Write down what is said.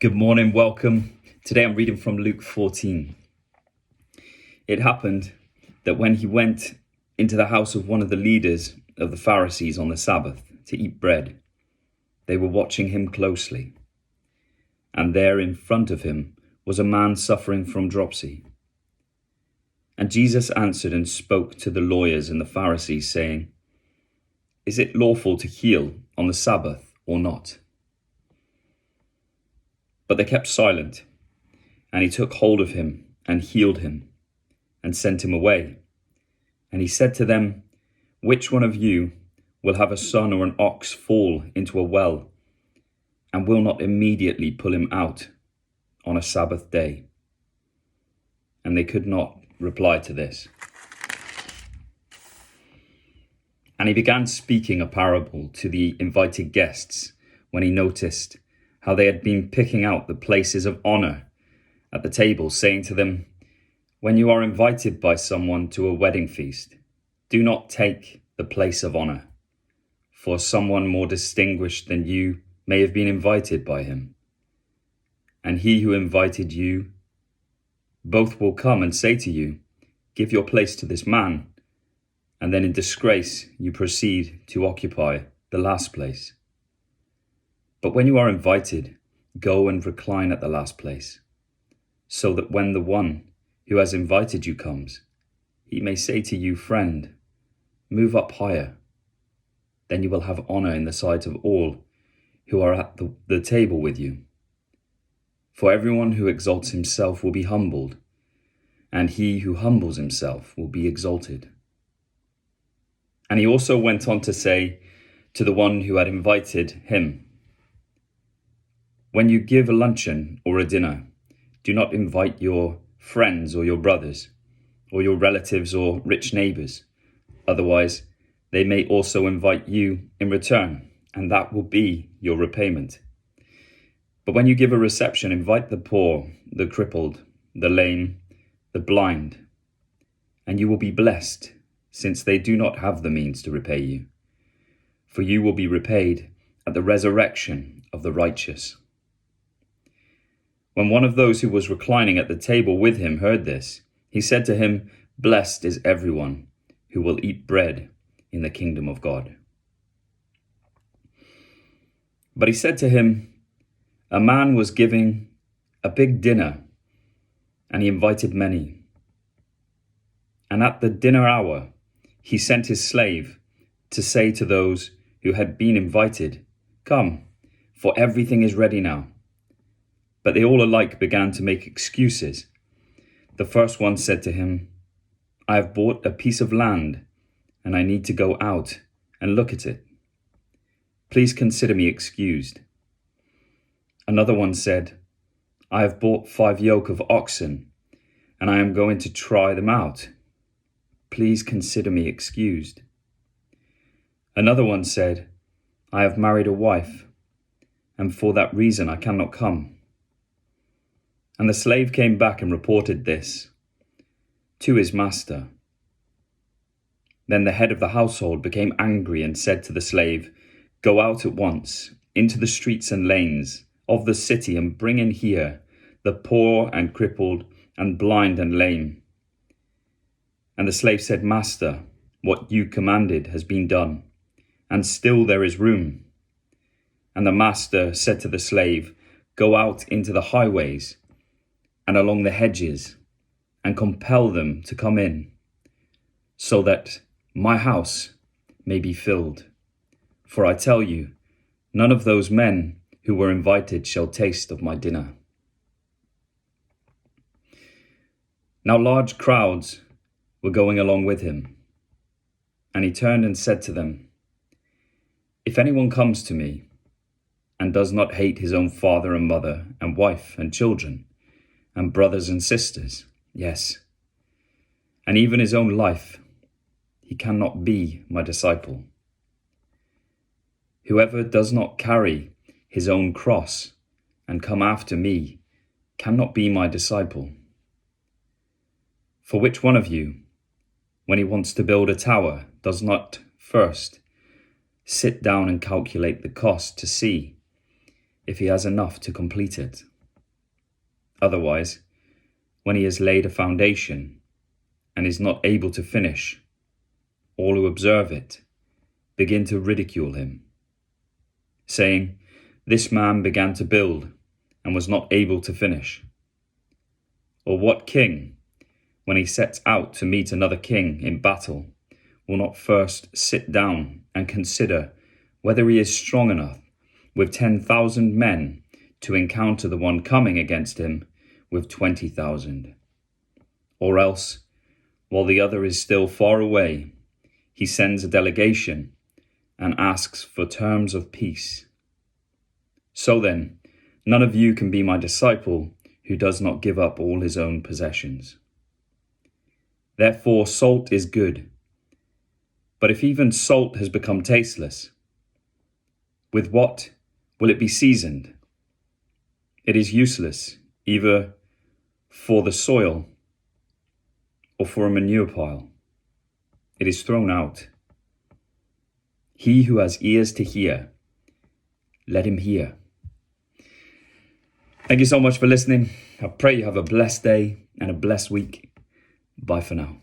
Good morning, welcome. Today I'm reading from Luke 14. It happened that when he went into the house of one of the leaders of the Pharisees on the Sabbath to eat bread, they were watching him closely. And there in front of him was a man suffering from dropsy. And Jesus answered and spoke to the lawyers and the Pharisees, saying, "Is it lawful to heal on the Sabbath or not?" But they kept silent, and he took hold of him and healed him and sent him away. And he said to them, "Which one of you will have a son or an ox fall into a well and will not immediately pull him out on a Sabbath day?" And they could not reply to this. And he began speaking a parable to the invited guests when he noticed how they had been picking out the places of honor at the table, saying to them, "When you are invited by someone to a wedding feast, do not take the place of honor, for someone more distinguished than you may have been invited by him. And he who invited you, both will come and say to you, 'Give your place to this man,' and then in disgrace you proceed to occupy the last place. But when you are invited, go and recline at the last place, so that when the one who has invited you comes, he may say to you, 'Friend, move up higher.' Then you will have honor in the sight of all who are at the table with you. For everyone who exalts himself will be humbled, and he who humbles himself will be exalted." And he also went on to say to the one who had invited him, "When you give a luncheon or a dinner, do not invite your friends or your brothers, or your relatives or rich neighbors. Otherwise, they may also invite you in return, and that will be your repayment. But when you give a reception, invite the poor, the crippled, the lame, the blind, and you will be blessed, since they do not have the means to repay you. For you will be repaid at the resurrection of the righteous." When one of those who was reclining at the table with him heard this, he said to him, "Blessed is everyone who will eat bread in the kingdom of God." But he said to him, "A man was giving a big dinner, and he invited many. And at the dinner hour, he sent his slave to say to those who had been invited, 'Come, for everything is ready now.' But they all alike began to make excuses. The first one said to him, 'I have bought a piece of land, and I need to go out and look at it. Please consider me excused.' Another one said, 'I have bought 5 yoke of oxen, and I am going to try them out. Please consider me excused.' Another one said, 'I have married a wife, and for that reason I cannot come.' And the slave came back and reported this to his master. Then the head of the household became angry and said to the slave, 'Go out at once into the streets and lanes of the city and bring in here the poor and crippled and blind and lame.' And the slave said, 'Master, what you commanded has been done, and still there is room.' And the master said to the slave, 'Go out into the highways and along the hedges, and compel them to come in, so that my house may be filled. For I tell you, none of those men who were invited shall taste of my dinner.' Now large crowds were going along with him, and he turned and said to them, 'If anyone comes to me and does not hate his own father and mother and wife and children and brothers and sisters, yes, and even his own life, he cannot be my disciple. Whoever does not carry his own cross and come after me cannot be my disciple. For which one of you, when he wants to build a tower, does not first sit down and calculate the cost to see if he has enough to complete it. Otherwise, when he has laid a foundation and is not able to finish, all who observe it begin to ridicule him, saying, "This man began to build and was not able to finish." Or what king, when he sets out to meet another king in battle, will not first sit down and consider whether he is strong enough with 10,000 men to encounter the one coming against him with 20,000? Or else, while the other is still far away, he sends a delegation and asks for terms of peace. So then, none of you can be my disciple who does not give up all his own possessions. Therefore, salt is good. But if even salt has become tasteless, with what will it be seasoned? It is useless either for the soil or for a manure pile. It is thrown out. He who has ears to hear, let him hear. Thank you so much for listening. I pray you have a blessed day and a blessed week. Bye for now.